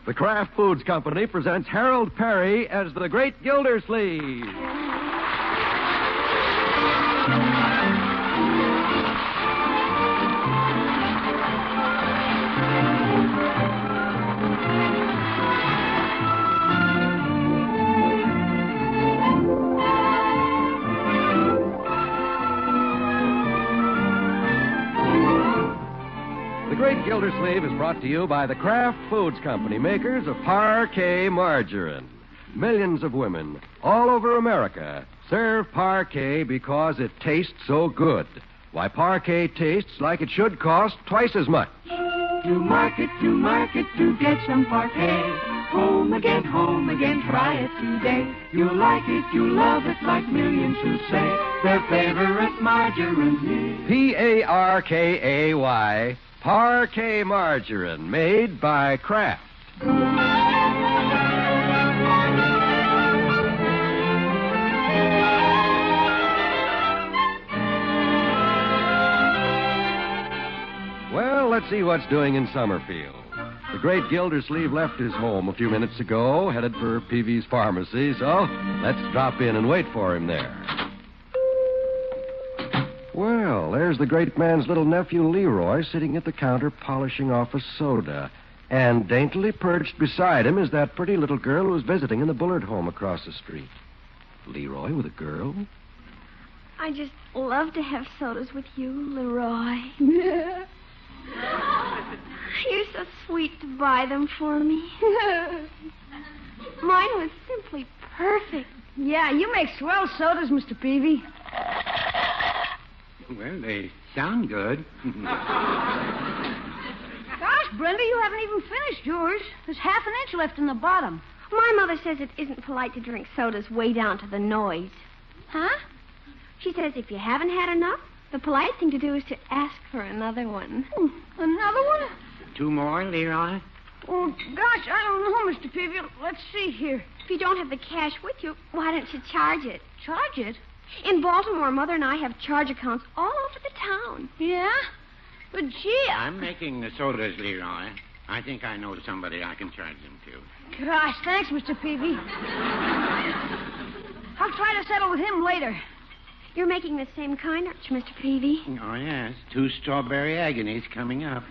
The Kraft Foods Company presents Harold Perry as the Great Gildersleeve. The Great Gildersleeve is brought to you by the Kraft Foods Company, makers of Parquet margarine. Millions of women all over America serve Parquet because it tastes so good. Why, Parquet tastes like it should cost twice as much. To market, to get some Parquet. Home again, try it today. You'll like it, you'll love it, like millions who say their favorite margarine is Parkay. Parquet margarine, made by Kraft. Well, let's see what's doing in Summerfield. The Great Gildersleeve left his home a few minutes ago, headed for Peavy's Pharmacy, so let's drop in and wait for him there. Well, there's the great man's little nephew, Leroy, sitting at the counter polishing off a soda. And daintily perched beside him is that pretty little girl who's visiting in the Bullard home across the street. Leroy with a girl? I just love to have sodas with you, Leroy. You're so sweet to buy them for me. Mine was simply perfect. Yeah, you make swell sodas, Mr. Peavy. Well, they sound good. Gosh, Brenda, you haven't even finished yours. There's half an inch left in the bottom. My mother says it isn't polite to drink sodas way down to the nose. Huh? She says if you haven't had enough, the polite thing to do is to ask for another one. Another one? 2 more, Leroy? Oh, gosh, I don't know, Mr. Peavy. Let's see here. If you don't have the cash with you, why don't you charge it? Charge it? In Baltimore, Mother and I have charge accounts all over the town. Yeah? But, gee, I'm making the sodas, Leroy. I think I know somebody I can charge them to. Gosh, thanks, Mr. Peavy. I'll try to settle with him later. You're making the same kind, aren't you, Mr. Peavy? Oh, yes. 2 strawberry agonies coming up.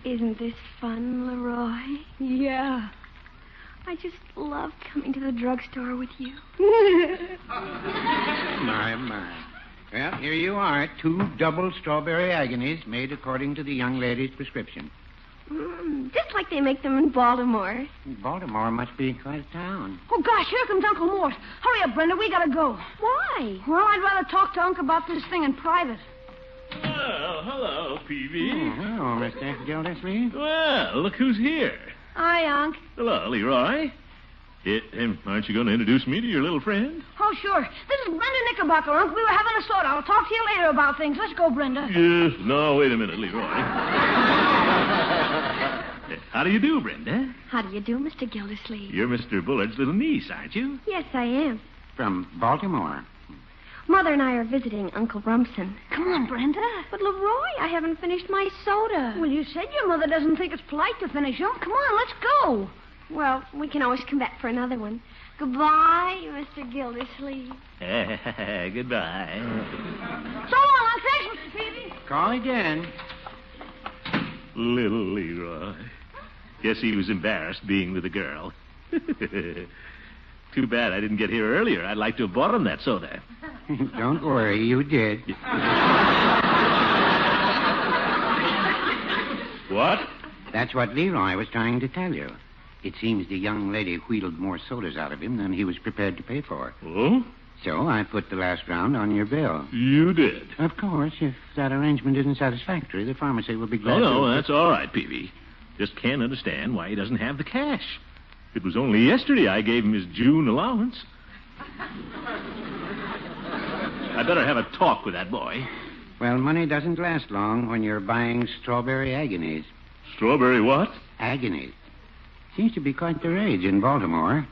Isn't this fun, Leroy? Yeah. I just love coming to the drugstore with you. My. Well, here you are. 2 double strawberry agonies made according to the young lady's prescription. Just like they make them in Baltimore. Baltimore must be quite a town. Oh, gosh, here comes Uncle Mort. Hurry up, Brenda. We gotta go. Why? Well, I'd rather talk to Unc about this thing in private. Well, hello, Peavy. Oh, hello, Mr. Gildersleeve. Well, look who's here. Hi, Unc. Hello, Leroy. Aren't you going to introduce me to your little friend? Oh, sure. This is Brenda Knickerbocker, Unc. We were having a soda. I'll talk to you later about things. Let's go, Brenda. Yes. No, wait a minute, Leroy. How do you do, Brenda? How do you do, Mr. Gildersleeve? You're Mr. Bullard's little niece, aren't you? Yes, I am. From Baltimore. Mother and I are visiting Uncle Rumson. Come on, Brenda. But, Leroy, I haven't finished my soda. Well, you said your mother doesn't think it's polite to finish them. Come on, let's go. Well, we can always come back for another one. Goodbye, Mr. Gildersleeve. Goodbye. So long, Unc. Thanks, Mr. Peavy. Call again. Little Leroy. Guess he was embarrassed being with a girl. Too bad I didn't get here earlier. I'd like to have bought him that soda. Don't worry, you did. What? That's what Leroy was trying to tell you. It seems the young lady wheedled more sodas out of him than he was prepared to pay for. Oh? So I put the last round on your bill. You did? Of course, if that arrangement isn't satisfactory, the pharmacy will be glad Oh, to... no, that's all right, Peavy. Just can't understand why he doesn't have the cash. It was only yesterday I gave him his June allowance. I better have a talk with that boy. Well, money doesn't last long when you're buying strawberry agonies. Strawberry what? Agonies. Seems to be quite the rage in Baltimore.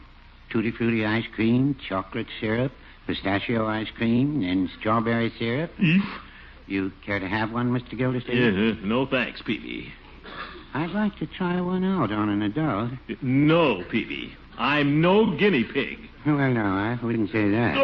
Tutti Frutti ice cream, chocolate syrup, pistachio ice cream, and strawberry syrup. Eef. You care to have one, Mr. Gildersleeve? No thanks, Peavy. I'd like to try one out on an adult. No, Peavy. I'm no guinea pig. Well, no, I wouldn't say that.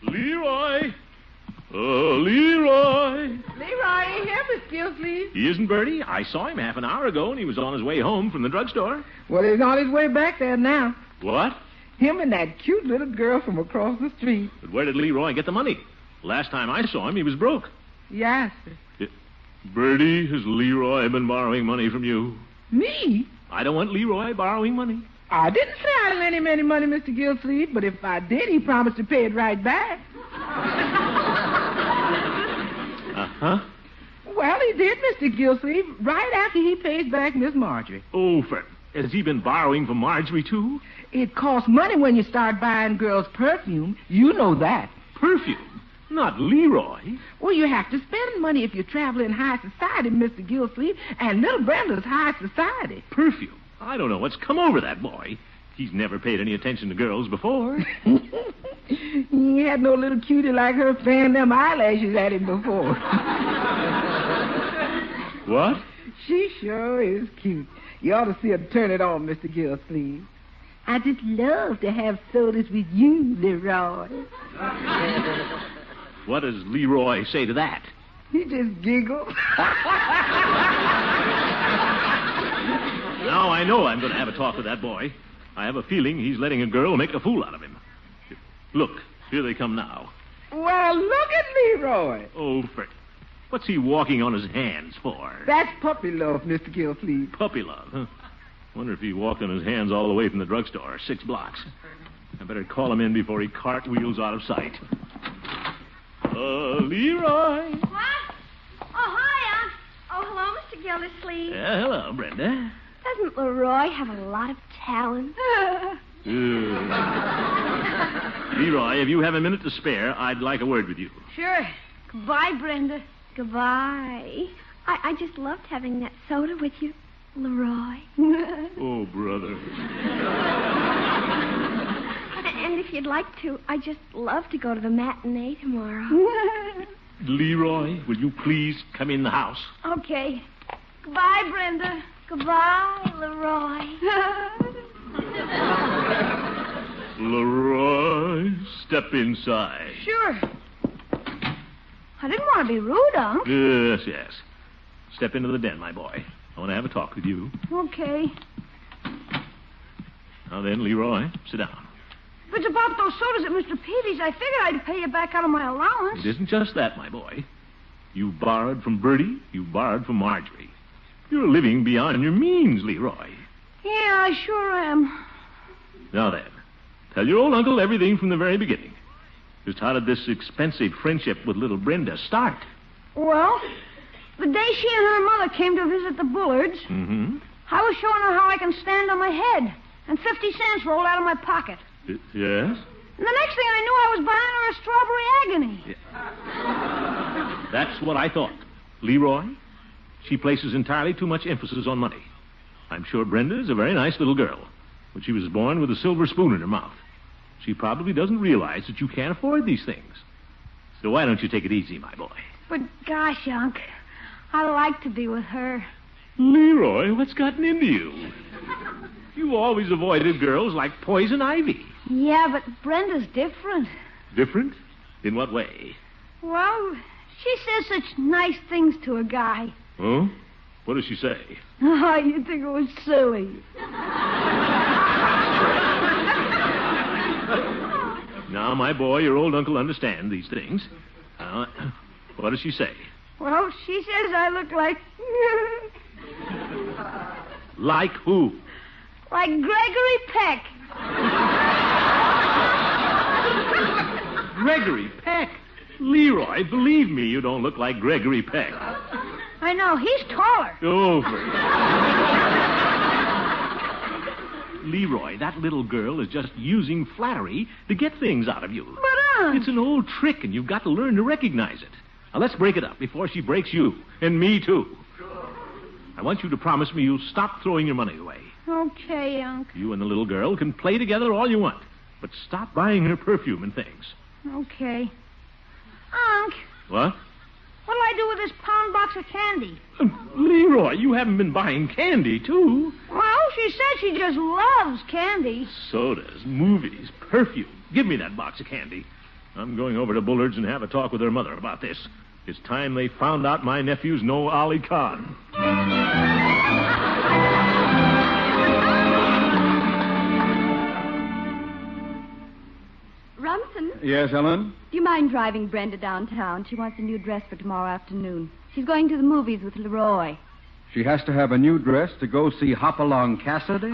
Leroy! Oh, Leroy! Leroy ain't here, Miss Gilsleeve. He isn't, Bertie. I saw him half an hour ago, and he was on his way home from the drugstore. Well, he's on his way back there now. What? Him and that cute little girl from across the street. But where did Leroy get the money? Last time I saw him, he was broke. Yes, sir. Bertie, has Leroy been borrowing money from you? Me? I don't want Leroy borrowing money. I didn't say I lent him any money, Mr. Gilsleeve, but if I did, he promised to pay it right back. Uh-huh. Well, he did, Mr. Gilsleeve, right after he pays back Miss Marjorie. Oh, has he been borrowing from Marjorie, too? It costs money when you start buying girls' perfume. You know that. Perfume? Not Leroy. Well, you have to spend money if you travel in high society, Mr. Gilsleeve, and little Brenda's high society. Perfume? I don't know what's come over that boy. He's never paid any attention to girls before. He had no little cutie like her fanning them eyelashes at him before. What? She sure is cute. You ought to see her turn it on, Mr. Gilsleeve. I just love to have sodas with you, Leroy. What does Leroy say to that? He just giggled. Now I know I'm going to have a talk with that boy. I have a feeling he's letting a girl make a fool out of him. Look, here they come now. Well, look at Leroy. Oh, what's he walking on his hands for? That's puppy love, Mr. Gilsleeve. Puppy love, huh? Wonder if he walked on his hands all the way from the drugstore, 6 blocks. I better call him in before he cartwheels out of sight. Leroy. What? Oh, hi, Unc. Oh, hello, Mr. Gildersleeve. Yeah, hello, Brenda. Doesn't Leroy have a lot of talent? Leroy, if you have a minute to spare, I'd like a word with you. Sure. Goodbye, Brenda. Goodbye. I just loved having that soda with you, Leroy. Oh, brother. And if you'd like to, I'd just love to go to the matinee tomorrow. Leroy, will you please come in the house? Okay. Goodbye, Brenda. Goodbye, Leroy. Leroy, step inside. Sure. I didn't want to be rude, Unc. Yes. Step into the den, my boy. I want to have a talk with you. Okay. Now then, Leroy, sit down. If it's about those sodas at Mr. Peavy's, I figured I'd pay you back out of my allowance. It isn't just that, my boy. You borrowed from Bertie. You borrowed from Marjorie. You're living beyond your means, Leroy. Yeah, I sure am. Now then, tell your old uncle everything from the very beginning. Just how did this expensive friendship with little Brenda start? Well, the day she and her mother came to visit the Bullards, I was showing her how I can stand on my head, and 50 cents rolled out of my pocket. Yes? And the next thing I knew, I was buying her a strawberry agony. Yeah. That's what I thought. Leroy, she places entirely too much emphasis on money. I'm sure Brenda is a very nice little girl, but she was born with a silver spoon in her mouth. She probably doesn't realize that you can't afford these things. So why don't you take it easy, my boy? But gosh, Unc, I like to be with her. Leroy, what's gotten into you? You always avoided girls like poison ivy. Yeah, but Brenda's different. Different? In what way? Well, she says such nice things to a guy. Oh? What does she say? Oh, you think it was silly. Now, my boy, your old uncle understands these things. What does she say? Well, she says I look like... Like who? like Gregory Peck. Gregory Peck? Leroy, believe me, you don't look like Gregory Peck. I know, he's taller. Leroy, that little girl is just using flattery to get things out of you. But, Aunt... It's an old trick, and you've got to learn to recognize it. Now, let's break it up before she breaks you, and me, too. I want you to promise me you'll stop throwing your money away. Okay, Unc. You and the little girl can play together all you want, but stop buying her perfume and things. Okay. Unc, What? what'll I do with this pound box of candy? Leroy, you haven't been buying candy, too. Well, she said she just loves candy. Sodas, movies, perfume. Give me that box of candy. I'm going over to Bullard's and have a talk with her mother about this. It's time they found out my nephew's no Ollie Kahn. Rumson, Yes, Ellen? do you mind driving Brenda downtown? She wants a new dress for tomorrow afternoon. She's going to the movies with Leroy. She has to have a new dress to go see Hopalong Cassidy?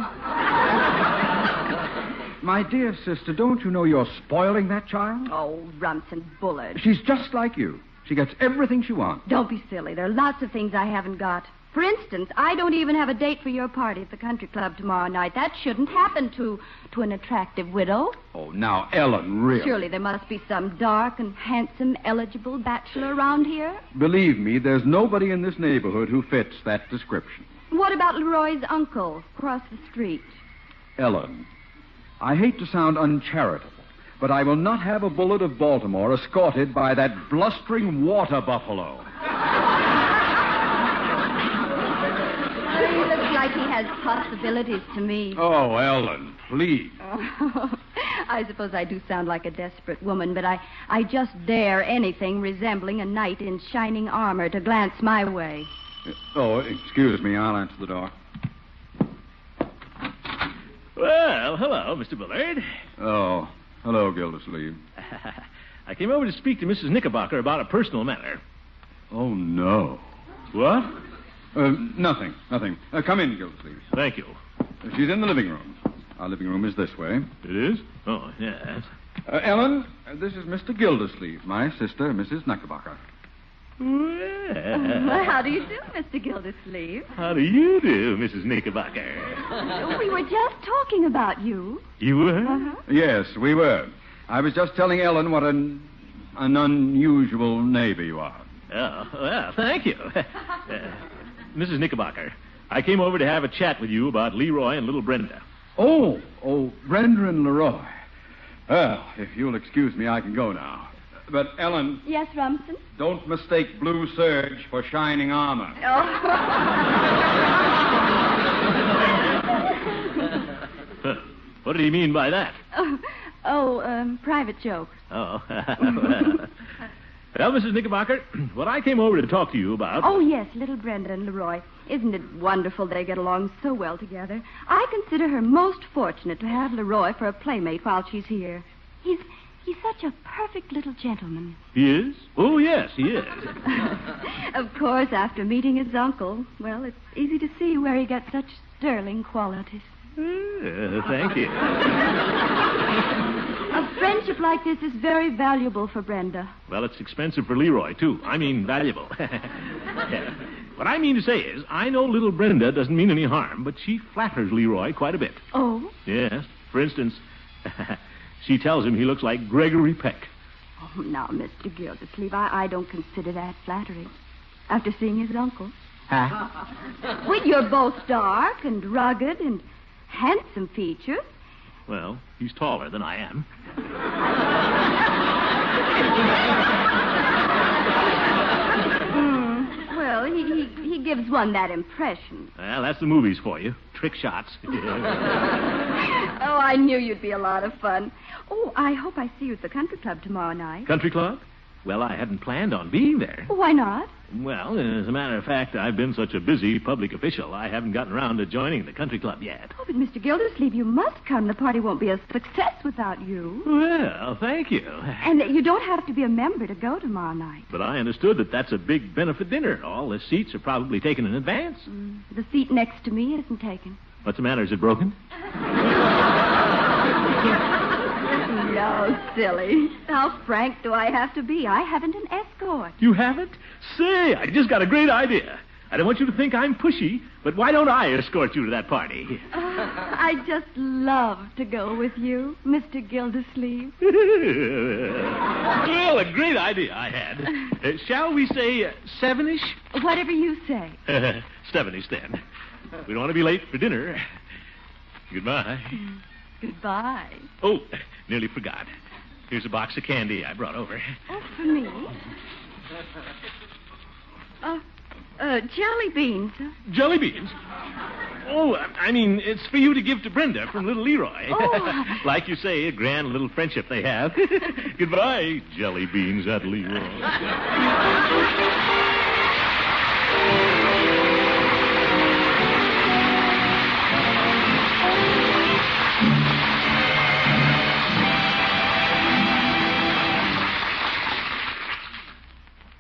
My dear sister, don't you know you're spoiling that child? Oh, Rumson Bullard. She's just like you. She gets everything she wants. Don't be silly. There are lots of things I haven't got. For instance, I don't even have a date for your party at the country club tomorrow night. That shouldn't happen to an attractive widow. Oh, now, Ellen, really. Surely there must be some dark and handsome, eligible bachelor around here. Believe me, there's nobody in this neighborhood who fits that description. What about Leroy's uncle across the street? Ellen, I hate to sound uncharitable, but I will not have a bullet of Baltimore escorted by that blustering water buffalo. He looks like he has possibilities to me. Oh, Ellen, please. Oh, I suppose I do sound like a desperate woman, but I just dare anything resembling a knight in shining armor to glance my way. Oh, excuse me, I'll answer the door. Well, hello, Mr. Bullard. Oh, hello, Gildersleeve. I came over to speak to Mrs. Knickerbocker about a personal matter. Oh, no. What? Nothing. Come in, Gildersleeve. Thank you. She's in the living room. Our living room is this way. It is? Oh, yes. Ellen, this is Mr. Gildersleeve, my sister, Mrs. Knickerbocker. Well, How do you do, Mr. Gildersleeve? how do you do, Mrs. Knickerbocker? We were just talking about you. You were? Uh-huh. Yes, we were. I was just telling Ellen what an unusual neighbor you are. Oh, well, thank you. Mrs. Knickerbocker, I came over to have a chat with you about Leroy and little Brenda. Oh, Brenda and Leroy. Well, if you'll excuse me, I can go now. But, Ellen, Yes, Rumson? don't mistake blue serge for shining armor. What did he mean by that? Private joke. Oh. Well, Mrs. Knickerbocker, what I came over to talk to you about... Oh, yes, little Brenda and Leroy. Isn't it wonderful they get along so well together? I consider her most fortunate to have Leroy for a playmate while she's here. He's such a perfect little gentleman. He is? Oh, yes, he is. Of course, after meeting his uncle, well, it's easy to see where he gets such sterling qualities. Thank you. A friendship like this is very valuable for Brenda. Well, it's expensive for Leroy, too. I mean, valuable. What I mean to say is, I know little Brenda doesn't mean any harm, but she flatters Leroy quite a bit. Oh? Yes. For instance, she tells him he looks like Gregory Peck. Oh, now, Mr. Gildersleeve, I don't consider that flattering. After seeing his uncle. Huh? Well, you're both dark and rugged and handsome features. Well, he's taller than I am. Well, he gives one that impression. Well, that's the movies for you. Trick shots. Oh, I knew you'd be a lot of fun. Oh, I hope I see you at the country club tomorrow night. Country club? Well, I hadn't planned on being there. Why not? Well, as a matter of fact, I've been such a busy public official, I haven't gotten around to joining the country club yet. Oh, but Mr. Gildersleeve, you must come. The party won't be a success without you. Well, thank you. And you don't have to be a member to go tomorrow night. But I understood that that's a big benefit dinner. All the seats are probably taken in advance. The seat next to me isn't taken. What's the matter? Is it broken? No, silly. How frank do I have to be? I haven't an escort. You haven't? Say, I just got a great idea. I don't want you to think I'm pushy, but why don't I escort you to that party? I just love to go with you, Mr. Gildersleeve. Well, a great idea I had. Shall we say 7-ish? Whatever you say. 7-ish then. We don't want to be late for dinner. Goodbye. Goodbye. Oh, nearly forgot. Here's a box of candy I brought over. Oh, for me? Jelly beans. Jelly beans? Oh, I mean, it's for you to give to Brenda from little Leroy. Oh. Like you say, a grand little friendship they have. Goodbye, jelly beans at Leroy.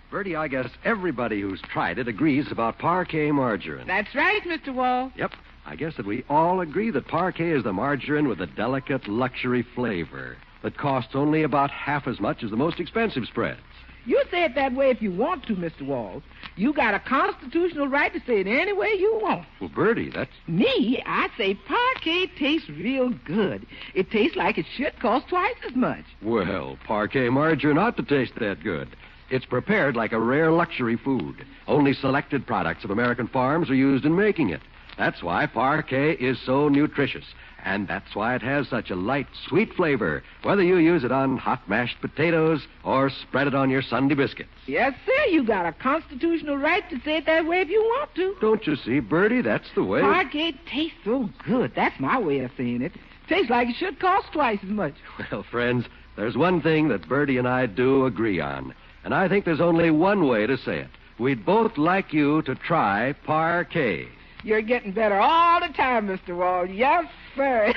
Bertie, I guess everybody who's tried it agrees about parquet margarine. That's right, Mr. Wall. Yep. I guess that we all agree that parquet is the margarine with a delicate luxury flavor that costs only about half as much as the most expensive spreads. You say it that way if you want to, Mr. Wall. You got a constitutional right to say it any way you want. Well, Bertie, that's... Me, I say parquet tastes real good. It tastes like it should cost twice as much. Well, parquet margarine ought to taste that good. It's prepared like a rare luxury food. Only selected products of American farms are used in making it. That's why parquet is so nutritious. And that's why it has such a light, sweet flavor, whether you use it on hot mashed potatoes or spread it on your Sunday biscuits. Yes, sir. You got a constitutional right to say it that way if you want to. Don't you see, Bertie? That's the way. Parquet tastes so good. That's my way of saying it. Tastes like it should cost twice as much. Well, friends, there's one thing that Bertie and I do agree on. And I think there's only one way to say it. We'd both like you to try parquet. You're getting better all the time, Mr. Wall. Yes, sir.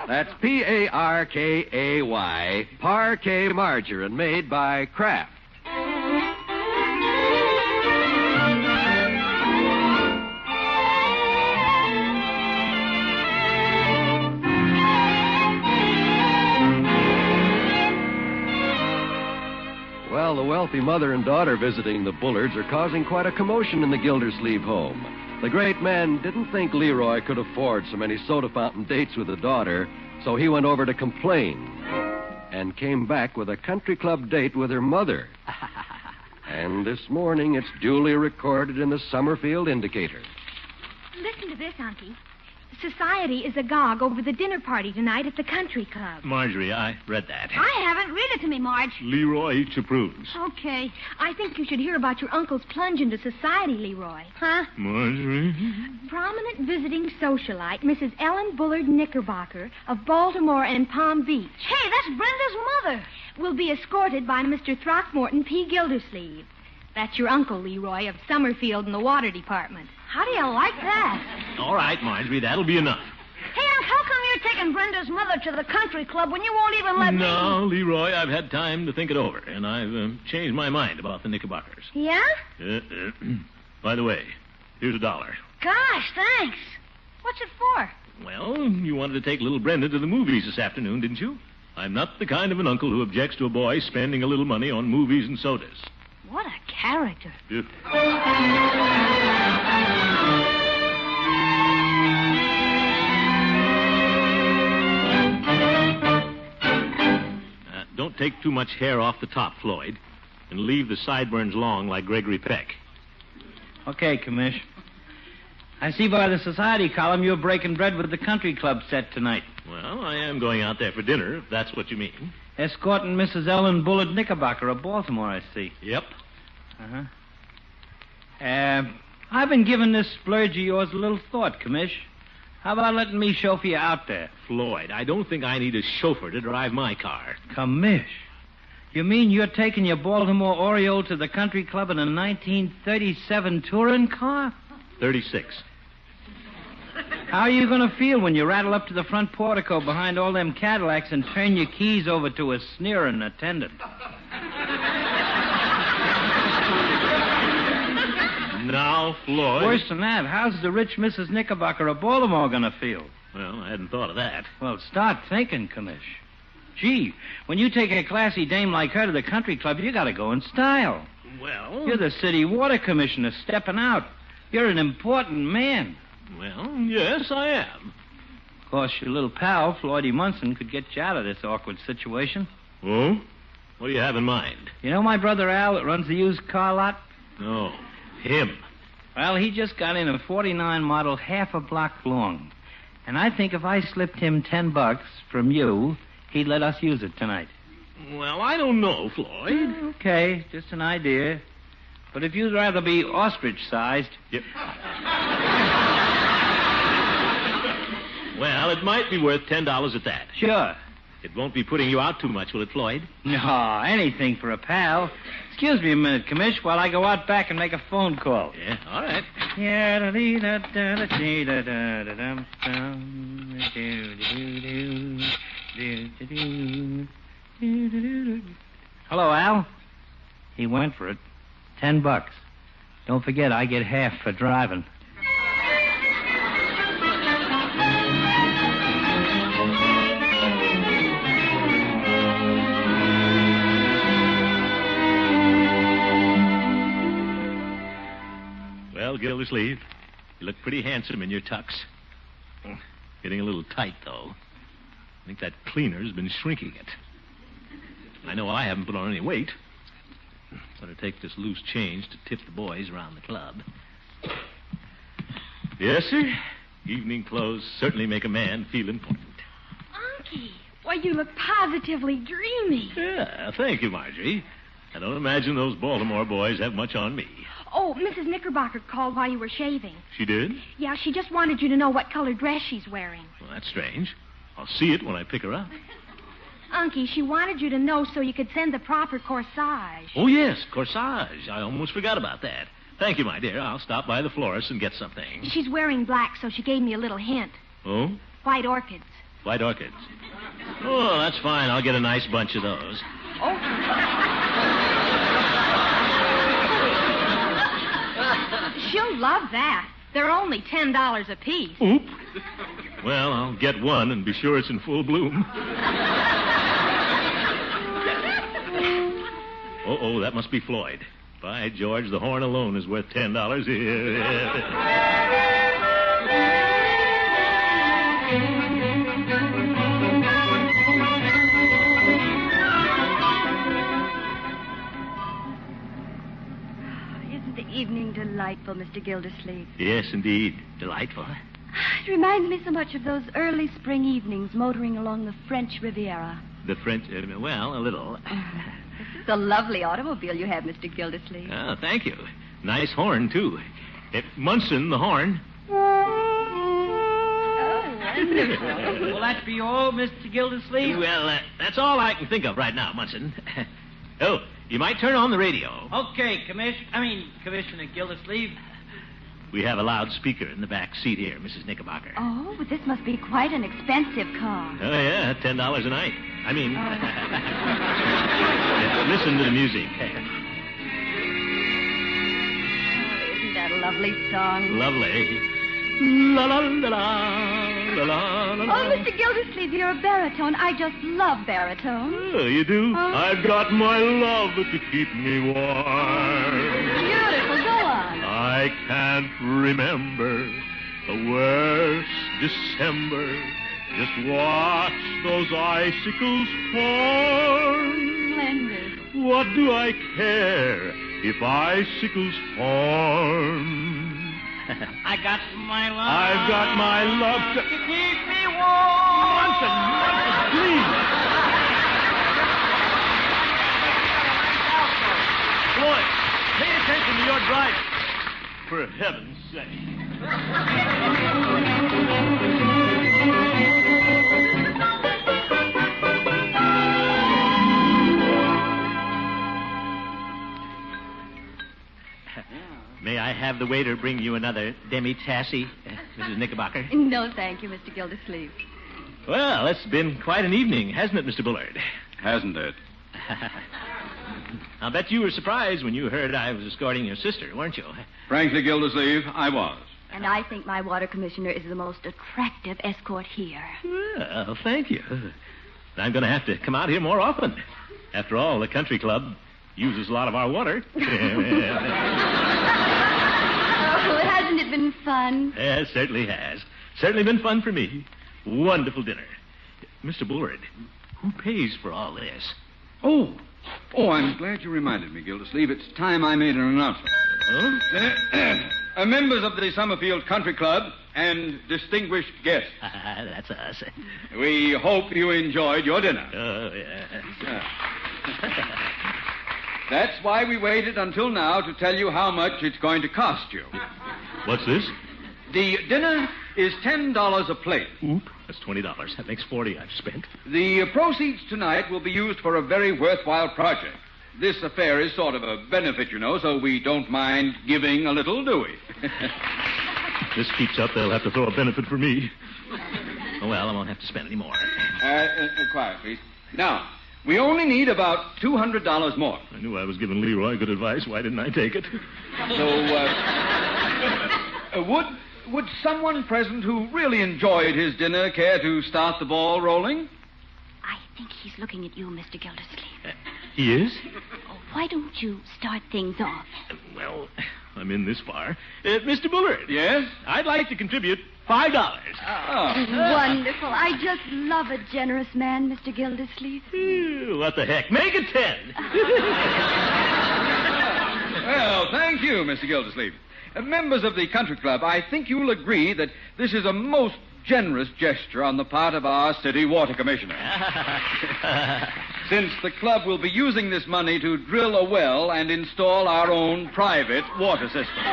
That's Parkay, parquet margarine made by Kraft. Well, the wealthy mother and daughter visiting the Bullards are causing quite a commotion in the Gildersleeve home. The great man didn't think Leroy could afford so many soda fountain dates with the daughter, so he went over to complain and came back with a country club date with her mother. And this morning it's duly recorded in the Summerfield Indicator. Listen to this, Unky. Society is agog over the dinner party tonight at the country club. Marjorie, I read that. I haven't. Read it to me, Marge. Leroy each approves. Okay. I think you should hear about your uncle's plunge into society, Leroy. Huh? Marjorie? Prominent visiting socialite, Mrs. Ellen Bullard Knickerbocker of Baltimore and Palm Beach. Hey, that's Brenda's mother. Will be escorted by Mr. Throckmorton P. Gildersleeve. That's your uncle, Leroy, of Summerfield in the water department. How do you like that? All right, Marjorie, that'll be enough. Hey, Unc, how come you're taking Brenda's mother to the country club when you won't even let me? No, Leroy, I've had time to think it over, and I've changed my mind about the Knickerbockers. Yeah? By the way, here's $1. Gosh, thanks. What's it for? Well, you wanted to take little Brenda to the movies this afternoon, didn't you? I'm not the kind of an uncle who objects to a boy spending a little money on movies and sodas. What a character. Don't take too much hair off the top, Floyd, and leave the sideburns long like Gregory Peck. Okay, Commish. I see by the society column you're breaking bread with the country club set tonight. Well, I am going out there for dinner, if that's what you mean. Escorting Mrs. Ellen Bullard Knickerbocker of Baltimore, I see. Yep. I've been giving this splurge of yours a little thought, Commish. How about letting me chauffeur you out there? Floyd, I don't think I need a chauffeur to drive my car. Commish, you mean you're taking your Baltimore Oriole to the country club in a 1937 touring car? 36. How are you going to feel when you rattle up to the front portico behind all them Cadillacs and turn your keys over to a sneering attendant? Now, Floyd... Worse than that, how's the rich Mrs. Knickerbocker of Baltimore going to feel? Well, I hadn't thought of that. Well, start thinking, Commish. Gee, when you take a classy dame like her to the country club, you got to go in style. Well... You're the city water commissioner stepping out. You're an important man. Well, yes, I am. Of course, your little pal, Floydie Munson, could get you out of this awkward situation. Oh? What do you have in mind? You know my brother Al that runs the used car lot? No, him. Well, he just got in a 49 model half a block long. And I think if I slipped him $10 from you, he'd let us use it tonight. Well, I don't know, Floyd. Okay, just an idea. But if you'd rather be ostrich-sized... Yep. Well, it might be worth $10 at that. Sure. It won't be putting you out too much, will it, Floyd? No, anything for a pal. Excuse me a minute, Commish, while I go out back and make a phone call. Yeah, all right. Hello, Al. He went for it. $10. Don't forget, I get half for driving. Well, Gildersleeve, you look pretty handsome in your tux. Getting a little tight, though. I think that cleaner's been shrinking it. I know I haven't put on any weight. Better take this loose change to tip the boys around the club. Yes, sir. Evening clothes certainly make a man feel important. Unky, why, you look positively dreamy. Yeah, thank you, Marjorie. I don't imagine those Baltimore boys have much on me. Oh, Mrs. Knickerbocker called while you were shaving. She did? Yeah, she just wanted you to know what color dress she's wearing. Well, that's strange. I'll see it when I pick her up. Unky, she wanted you to know so you could send the proper corsage. Oh, yes, corsage. I almost forgot about that. Thank you, my dear. I'll stop by the florist and get something. She's wearing black, so she gave me a little hint. Oh? White orchids. White orchids. Oh, that's fine. I'll get a nice bunch of those. She'll love that. They're only $10 apiece. Oop. Well, I'll get one and be sure it's in full bloom. Oh, that must be Floyd. By George, the horn alone is worth $10. Isn't the evening delightful, Mr. Gildersleeve? Yes, indeed. Delightful. It reminds me so much of those early spring evenings motoring along the French Riviera. The French, well, a little. This is a lovely automobile you have, Mr. Gildersleeve. Oh, thank you. Nice horn, too. Munson, the horn. Will that be all, Mr. Gildersleeve? Well, that's all I can think of right now, Munson. Oh, you might turn on the radio. Okay, Commissioner Gildersleeve. We have a loudspeaker in the back seat here, Mrs. Knickerbocker. Oh, but this must be quite an expensive car. Oh, yeah, $10 a night. I mean, listen to the music. Oh, isn't that a lovely song? Lovely. La la la la la la. Oh, Mr. Gildersleeve, you're a baritone. I just love baritone. Oh, you do? I've got my love to keep me warm. Beautiful. Go on. I can't remember the worst December. Just watch those icicles fall. Splendid. What do I care if icicles fall? I got my love. I've got my love to keep me warm. Munson, please. Floyd, pay attention to your driving. For heaven's sake. May I have the waiter bring you another demi-tassy, Mrs. Knickerbocker? No, thank you, Mr. Gildersleeve. Well, it's been quite an evening, hasn't it, Mr. Bullard? Hasn't it? I'll bet you were surprised when you heard I was escorting your sister, weren't you? Frankly, Gildersleeve, I was. And I think my water commissioner is the most attractive escort here. Well, thank you. I'm going to have to come out here more often. After all, the country club uses a lot of our water. Oh, hasn't it been fun? Yeah, it certainly has. Certainly been fun for me. Wonderful dinner. Mr. Bullard, who pays for all this? Oh, I'm glad you reminded me, Gildersleeve. It's time I made an announcement. Huh? Members of the Summerfield Country Club and distinguished guests. That's us. We hope you enjoyed your dinner. Oh, yeah. That's why we waited until now to tell you how much it's going to cost you. What's this? The dinner is $10 a plate. Oop, that's $20. That makes $40 I've spent. The proceeds tonight will be used for a very worthwhile project. This affair is sort of a benefit, you know, so we don't mind giving a little, do we? If this keeps up, they'll have to throw a benefit for me. Oh, well, I won't have to spend any more. Quiet, please. Now, we only need about $200 more. I knew I was giving Leroy good advice. Why didn't I take it? So, would someone present who really enjoyed his dinner care to start the ball rolling? I think he's looking at you, Mr. Gildersleeve. He is? Oh, why don't you start things off? Well, I'm in this far. Mr. Bullard. Yes? I'd like to contribute $5. Wonderful. I just love a generous man, Mr. Gildersleeve. What the heck? Make it 10. Well, thank you, Mr. Gildersleeve. Members of the Country Club, I think you'll agree that this is a most generous gesture on the part of our city water commissioner. Since the club will be using this money to drill a well and install our own private water system.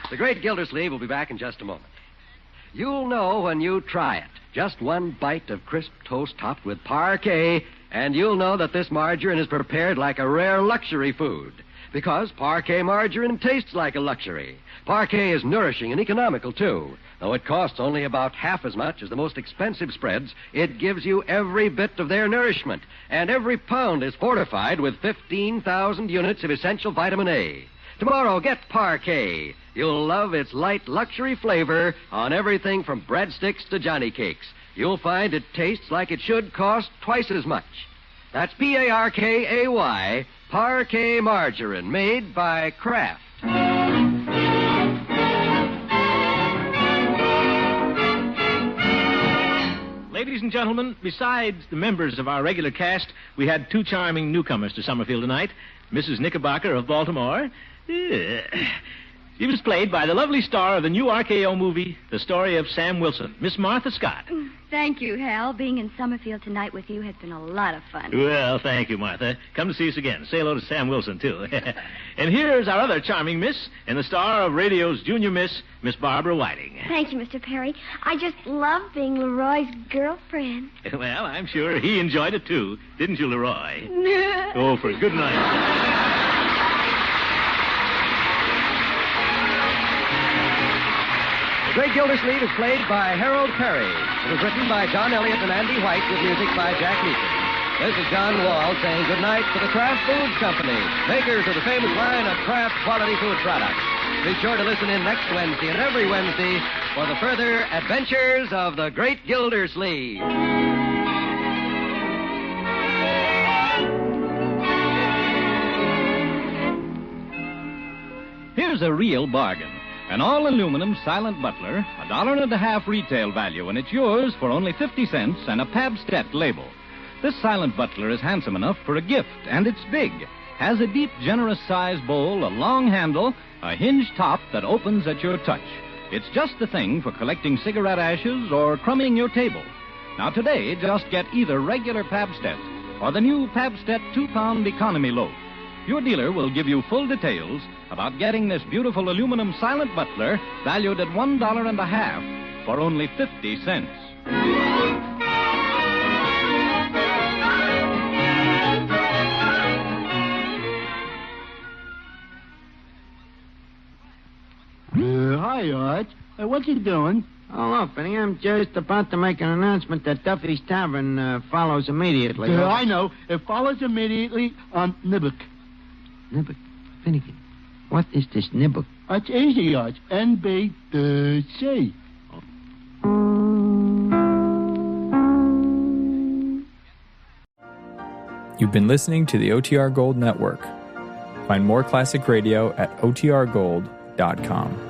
The great Gildersleeve will be back in just a moment. You'll know when you try it. Just one bite of crisp toast topped with parquet, and you'll know that this margarine is prepared like a rare luxury food. Because parquet margarine tastes like a luxury. Parquet is nourishing and economical, too. Though it costs only about half as much as the most expensive spreads, it gives you every bit of their nourishment. And every pound is fortified with 15,000 units of essential vitamin A. Tomorrow, get Parquet. You'll love its light luxury flavor on everything from breadsticks to Johnny cakes. You'll find it tastes like it should cost twice as much. That's Parkay, Parquet margarine, made by Kraft. Ladies and gentlemen, besides the members of our regular cast, we had two charming newcomers to Summerfield tonight. Mrs. Knickerbocker of Baltimore. She was played by the lovely star of the new RKO movie, The Story of Sam Wilson, Miss Martha Scott. Thank you, Hal. Being in Summerfield tonight with you has been a lot of fun. Well, thank you, Martha. Come to see us again. Say hello to Sam Wilson, too. And here's our other charming miss, and the star of radio's junior miss, Miss Barbara Whiting. Thank you, Mr. Perry. I just love being Leroy's girlfriend. Well, I'm sure he enjoyed it, too. Didn't you, Leroy? Oh, for good night. The Great Gildersleeve is played by Harold Perry. It was written by John Elliott and Andy White with music by Jack Meeker. This is John Wall saying goodnight for the Kraft Foods Company, makers of the famous line of Kraft quality food products. Be sure to listen in next Wednesday and every Wednesday for the further adventures of the Great Gildersleeve. Here's a real bargain. An all-aluminum Silent Butler, $1.50 retail value, and it's yours for only 50 cents and a Pabstet label. This Silent Butler is handsome enough for a gift, and it's big. Has a deep, generous-sized bowl, a long handle, a hinged top that opens at your touch. It's just the thing for collecting cigarette ashes or crumbing your table. Now today, just get either regular Pabstet or the new Pabstet 2-pound economy loaf. Your dealer will give you full details about getting this beautiful aluminum Silent Butler valued at $1.50 for only 50 cents. Hi, Arch. What you doing? Oh, look, Benny, I'm just about to make an announcement that Duffy's Tavern follows immediately. I know. It follows immediately on Nibbuck. Nibbuck? Finnegan, what is this Nibbuck? It's easy, Arch. NBC. You've been listening to the OTR Gold Network. Find more classic radio at otrgold.com. Leroys.com.